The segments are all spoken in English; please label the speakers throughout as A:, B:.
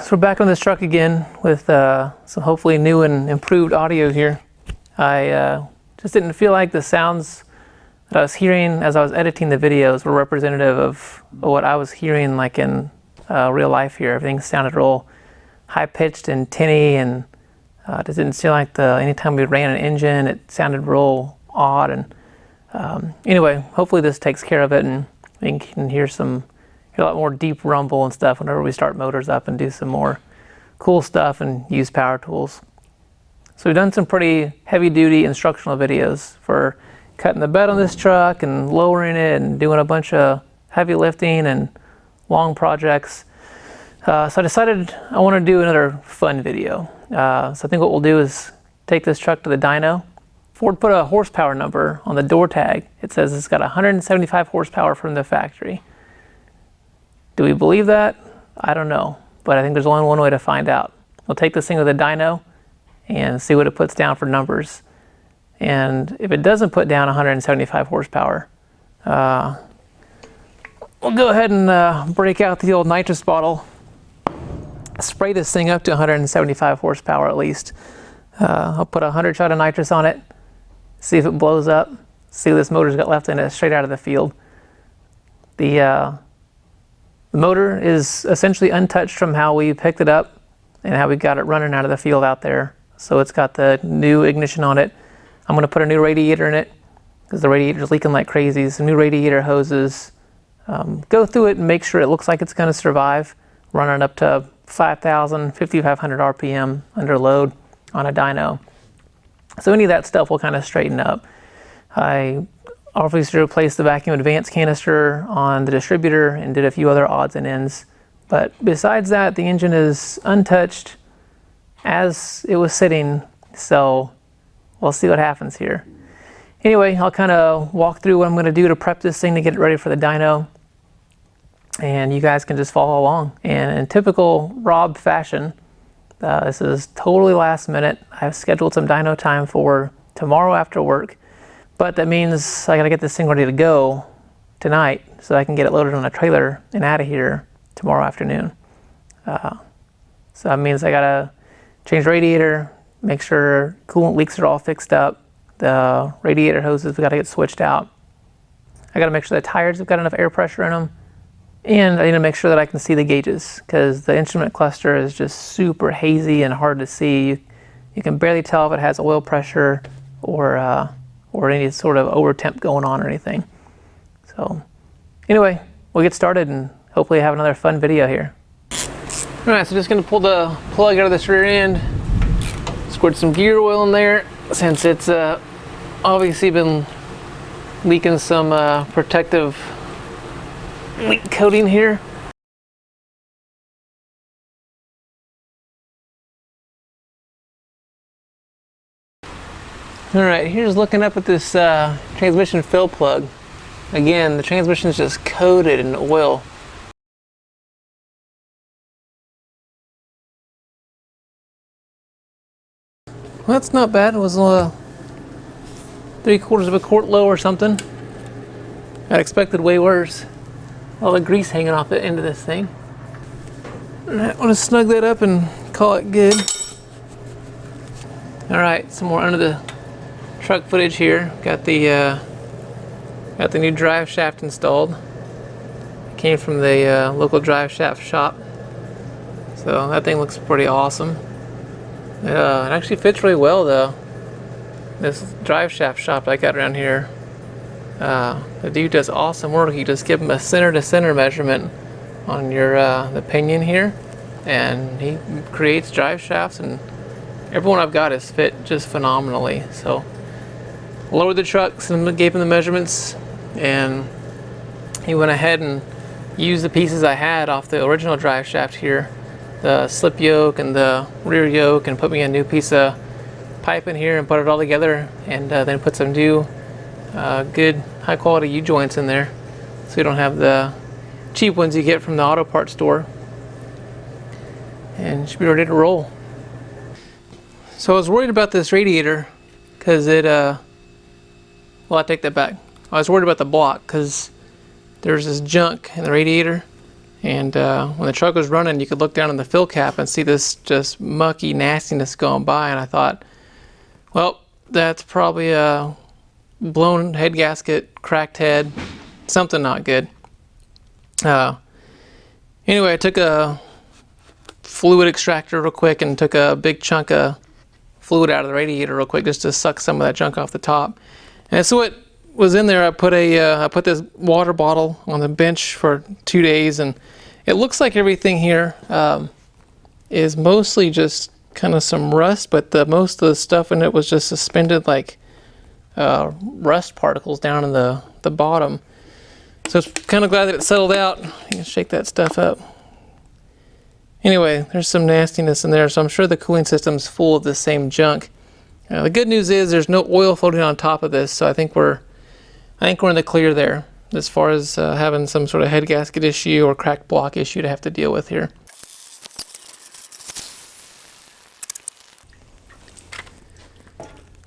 A: So we're back on this truck again with some hopefully new and improved audio here. I just didn't feel like the sounds that I was hearing as I was editing the videos were representative of what I was hearing like in real life here. Everything sounded real high-pitched and tinny, and it just didn't seem like anytime we ran an engine it sounded real odd. And anyway, hopefully this takes care of it and we can hear a lot more deep rumble and stuff whenever we start motors up and do some more cool stuff and use power tools. So we've done some pretty heavy duty instructional videos for cutting the bed on this truck and lowering it and doing a bunch of heavy lifting and long projects. So I decided I want to do another fun video. So I think what we'll do is take this truck to the dyno. Ford put a horsepower number on the door tag. It says it's got 175 horsepower from the factory. Do we believe that? I don't know, but I think there's only one way to find out. We'll take this thing with a dyno and see what it puts down for numbers. And if it doesn't put down 175 horsepower, we'll go ahead and break out the old nitrous bottle, spray this thing up to 175 horsepower at least. I'll put 100 shot of nitrous on it, see if it blows up, see what this motor's got left in it straight out of the field. The motor is essentially untouched from how we picked it up and how we got it running out of the field out there. So it's got the new ignition on it. I'm going to put a new radiator in it because the radiator's leaking like crazy. Some new radiator hoses. Go through it and make sure it looks like it's going to survive. Running up to 5,000, 5,500 RPM under load on a dyno. So any of that stuff will kind of straighten up. I obviously replaced the vacuum advance canister on the distributor and did a few other odds and ends. But besides that, the engine is untouched as it was sitting, so we'll see what happens here. Anyway, I'll kind of walk through what I'm going to do to prep this thing to get it ready for the dyno, and you guys can just follow along. And in typical Rob fashion, this is totally last minute. I've scheduled some dyno time for tomorrow after work. But that means I gotta get this thing ready to go tonight so I can get it loaded on a trailer and out of here tomorrow afternoon. So that means I gotta change radiator, make sure coolant leaks are all fixed up. The radiator hoses we gotta get switched out. I gotta make sure the tires have got enough air pressure in them. And I need to make sure that I can see the gauges because the instrument cluster is just super hazy and hard to see. You can barely tell if it has oil pressure or any sort of over temp going on or anything. So anyway, we'll get started and hopefully have another fun video here. All right, so just gonna pull the plug out of this rear end, squirt some gear oil in there since it's obviously been leaking some protective leak coating here. All right, here's looking up at this transmission fill plug. Again, the transmission is just coated in oil. Well, that's not bad. It was 3/4 of a quart low or something. I expected way worse. All the grease hanging off the end of this thing. All right, I want to snug that up and call it good. All right, some more under the truck footage here. Got the new drive shaft installed. It came from the local drive shaft shop, so that thing looks pretty awesome. It actually fits really well though. This drive shaft shop I got around here, the dude does awesome work. You just give him a center to center measurement on your the pinion here, and he creates drive shafts, and everyone I've got is fit just phenomenally. So lowered the trucks and gave him the measurements, and he went ahead and used the pieces I had off the original drive shaft here, the slip yoke and the rear yoke, and put me a new piece of pipe in here and put it all together, and then put some new good high quality U-joints in there so you don't have the cheap ones you get from the auto parts store, and should be ready to roll. So I was worried about this radiator because it well, I take that back. I was worried about the block because there's this junk in the radiator And when the truck was running, you could look down in the fill cap and see this just mucky nastiness going by. And I thought, well, that's probably a blown head gasket, cracked head, something not good. Anyway, I took a fluid extractor real quick and took a big chunk of fluid out of the radiator real quick just to suck some of that junk off the top. And so what was in there, I put this water bottle on the bench for 2 days, and it looks like everything here is mostly just kind of some rust, but most of the stuff in it was just suspended like rust particles down in the bottom. So it's kind of glad that it settled out. You can shake that stuff up. Anyway, there's some nastiness in there, so I'm sure the cooling system's full of the same junk. The good news is there's no oil floating on top of this, so I think we're in the clear there as far as having some sort of head gasket issue or cracked block issue to have to deal with here.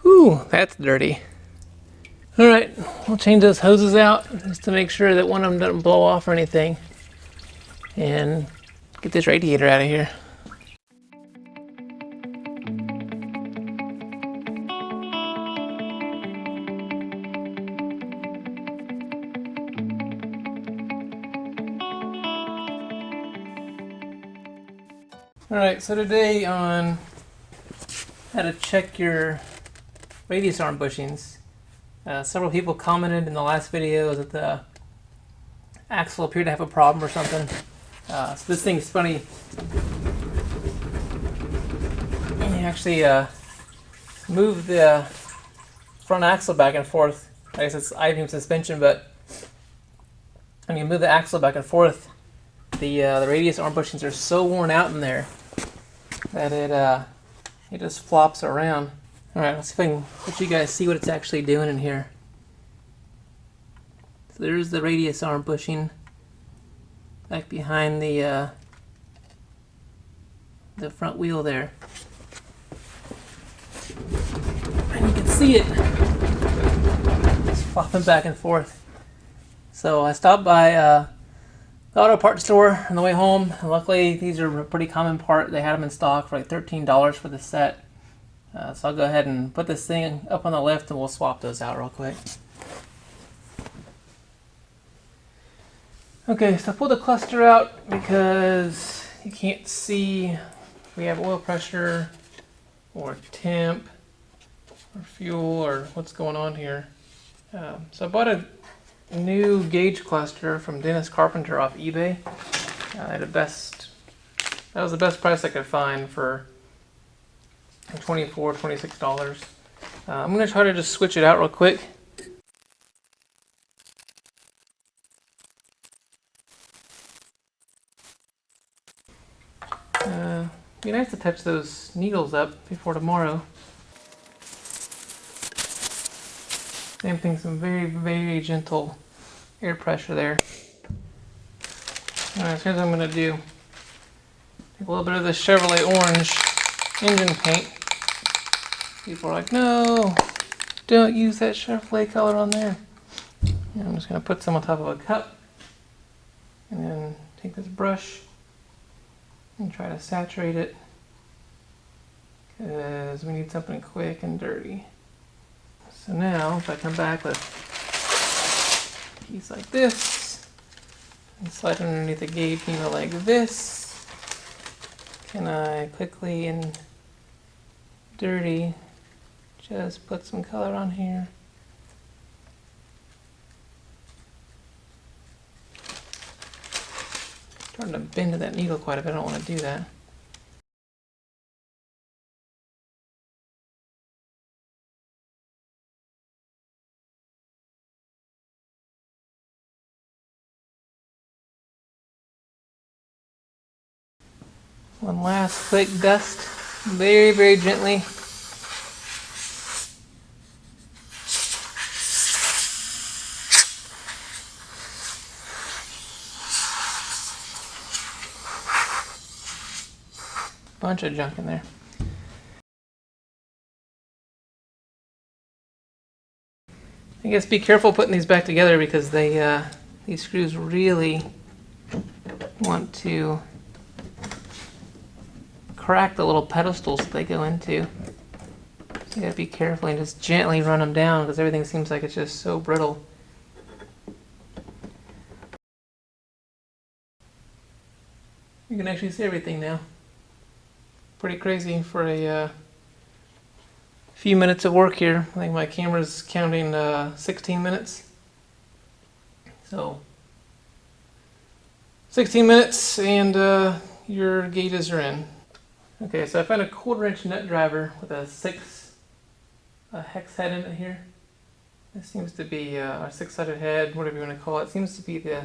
A: Whew, that's dirty. All right, we'll change those hoses out just to make sure that one of them doesn't blow off or anything, and get this radiator out of here. All right, so today on how to check your radius arm bushings, several people commented in the last video that the axle appeared to have a problem or something. So this thing's funny. You actually move the front axle back and forth. I guess it's I-beam suspension, but when you move the axle back and forth, the radius arm bushings are so worn out in there that it just flops around. All right, let's see if I can let you guys see what it's actually doing in here. So there's the radius arm bushing back behind the front wheel there, and you can see it just flopping back and forth. So I stopped by the auto parts store on the way home, and luckily these are a pretty common part. They had them in stock for like $13 for the set. So I'll go ahead and put this thing up on the lift and we'll swap those out real quick. Okay, so I pulled the cluster out because you can't see if we have oil pressure or temp or fuel or what's going on here. So I bought a new gauge cluster from Dennis Carpenter off eBay. That was the best price I could find for $24, $26. I'm going to try to just switch it out real quick. Be nice to touch those needles up before tomorrow. Same thing, some very, very gentle air pressure there. Alright, so here's what I'm going to do. Take a little bit of the Chevrolet orange engine paint. People are like, no, don't use that Chevrolet color on there. And I'm just going to put some on top of a cup and then take this brush and try to saturate it because we need something quick and dirty. So now if I come back with a piece like this and slide underneath the gauge needle like this, can I quickly and dirty just put some color on here. Starting to bend to that needle quite a bit, I don't want to do that. One last quick dust, very, very gently. Bunch of junk in there. I guess be careful putting these back together because they these screws really want to crack the little pedestals that they go into. So you gotta be careful and just gently run them down because everything seems like it's just so brittle. You can actually see everything now. Pretty crazy for a few minutes of work here. I think my camera's counting 16 minutes. So 16 minutes and your gauges are in. Okay, so I found a 1/4-inch nut driver with a 6 hex head in it here. This seems to be a 6-sided head, whatever you want to call it. Seems to be the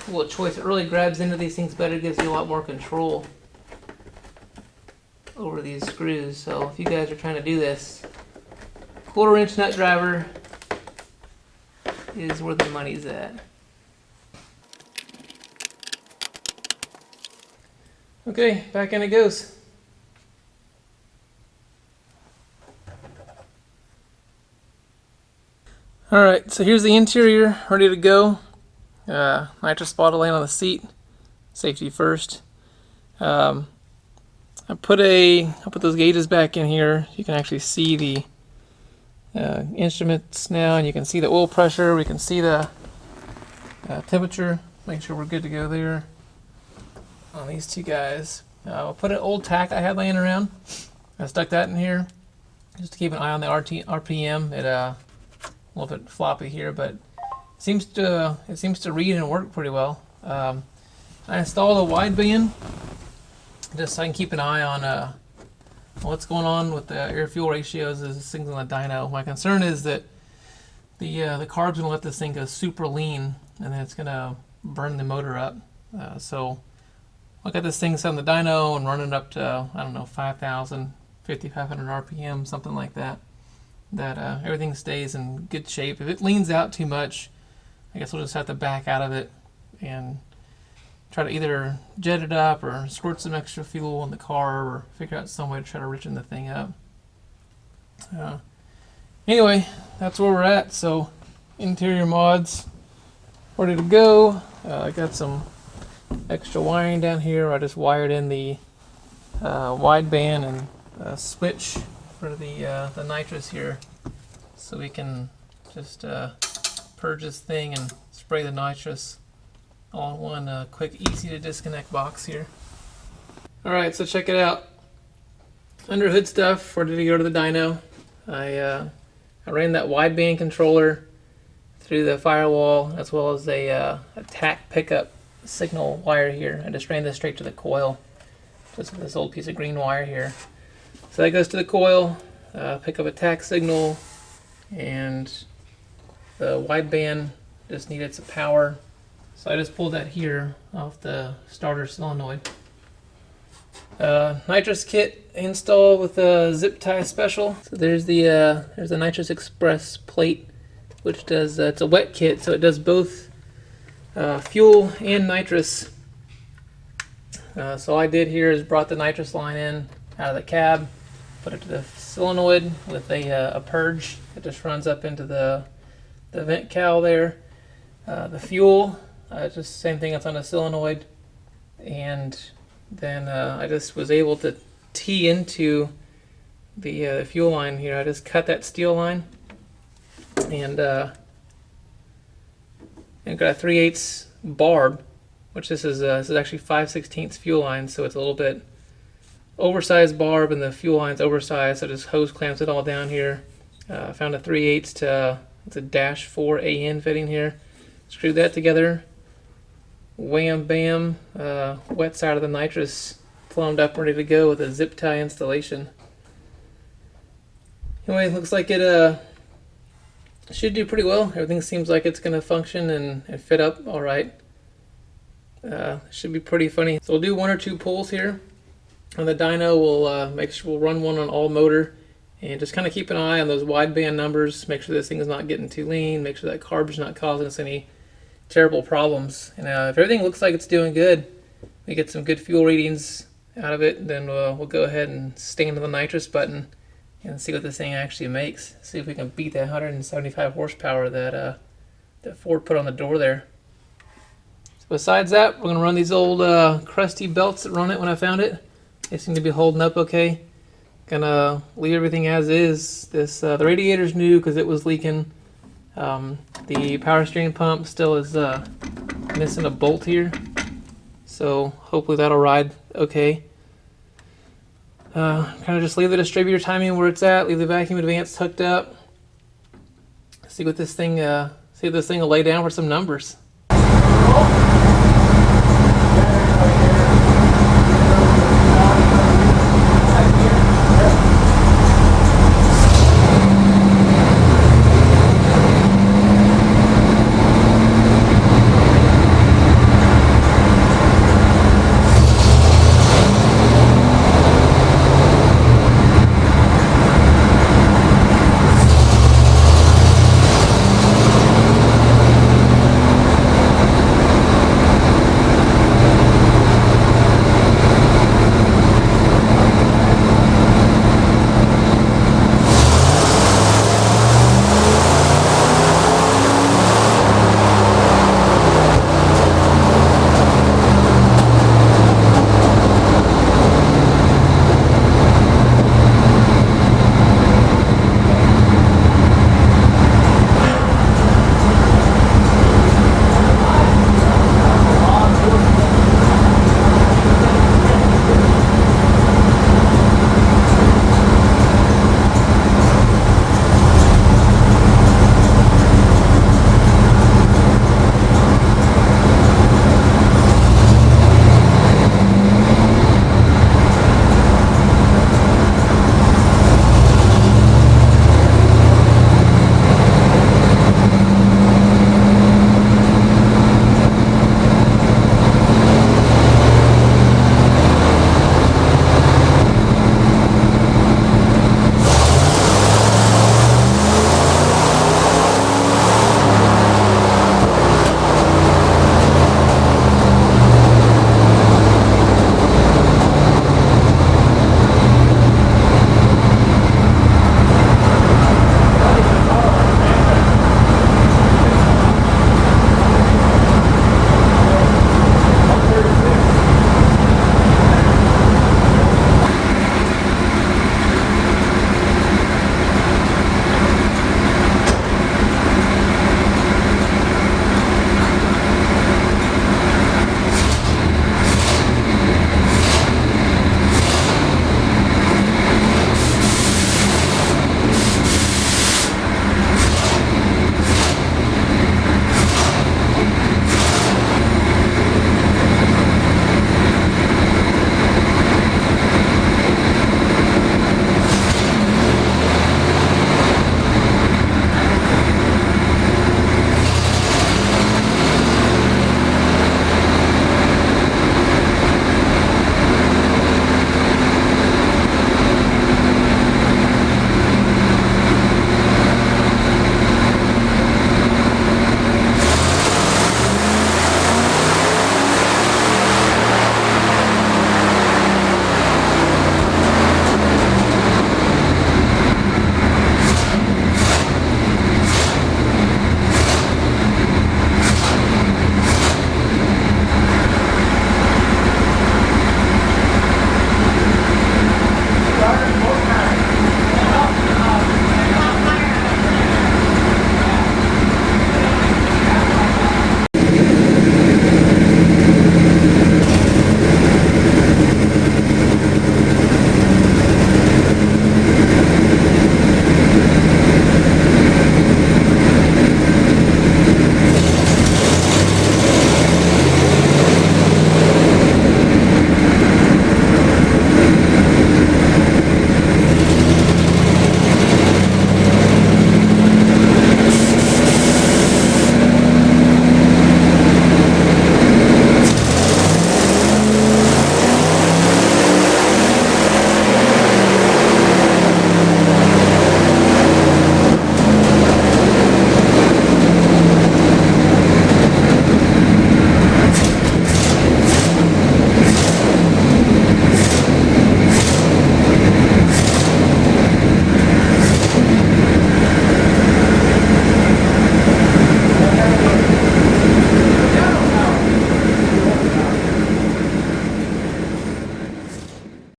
A: tool of choice. It really grabs into these things better, gives you a lot more control over these screws. So if you guys are trying to do this, 1/4-inch nut driver is where the money's at. Okay, back in it goes. Alright, so here's the interior, ready to go. Nitrous bottle laying on the seat, safety first. I'll put those gauges back in here. You can actually see the instruments now, and you can see the oil pressure. We can see the temperature. Make sure we're good to go there on these two guys. I'll put an old tack I had laying around. I stuck that in here just to keep an eye on the RPM. It a little bit floppy here, but it seems to read and work pretty well. I installed a wideband just so I can keep an eye on what's going on with the air-fuel ratios as this thing's on the dyno. My concern is that the carb's gonna let this thing go super lean, and then it's gonna burn the motor up. So look at this thing set on the dyno and running up to, I don't know, 5,000, 5,500 RPM, something like that. That everything stays in good shape. If it leans out too much, I guess we'll just have to back out of it and try to either jet it up or squirt some extra fuel in the car or figure out some way to try to richen the thing up. Anyway, that's where we're at. So interior mods ready to go. I got some extra wiring down here. I just wired in the wideband and switch for the nitrous here, so we can just purge this thing and spray the nitrous all in one quick, easy to disconnect box here. Alright, so check it out. Under hood stuff, ready to go to the dyno. I ran that wideband controller through the firewall as well as a tack pickup signal wire here. I just ran this straight to the coil, just with this old piece of green wire here. So that goes to the coil, pick up a tack signal, and the wideband just needed some power. So I just pulled that here off the starter solenoid. Nitrous kit install with a zip tie special. So there's the Nitrous Express plate, which does it's a wet kit, so it does both fuel and nitrous. So all I did here is brought the nitrous line in out of the cab, put it to the solenoid with a purge. It just runs up into the vent cowl there. The fuel, just same thing, it's on a solenoid, and then I just was able to tee into the fuel line here. I just cut that steel line and got a 3/8 barb, which this is actually 5/16 fuel line, so it's a little bit oversized barb, and the fuel line's oversized, so just hose clamps it all down here. Found a 3/8 to it's a -4 AN fitting here. Screwed that together. Wham bam, wet side of the nitrous plumbed up, ready to go with a zip tie installation. Anyway, looks like it should do pretty well. Everything seems like it's going to function and fit up all right. Should be pretty funny. So we'll do 1 or 2 pulls here on the dyno. We'll make sure we'll run one on all motor and just kind of keep an eye on those wideband numbers. Make sure this thing is not getting too lean. Make sure that carb's not causing us any terrible problems. And if everything looks like it's doing good, we get some good fuel readings out of it, then we'll go ahead and stand on the nitrous button and see what this thing actually makes. See if we can beat that 175 horsepower that Ford put on the door there. Besides that, we're going to run these old crusty belts that run it when I found it. They seem to be holding up okay. Gonna leave everything as is. This the radiator's new because it was leaking. The power steering pump still is missing a bolt here, so hopefully that'll ride okay. Kind of just leave the distributor timing where it's at. Leave the vacuum advance hooked up. See what this thing will lay down for some numbers.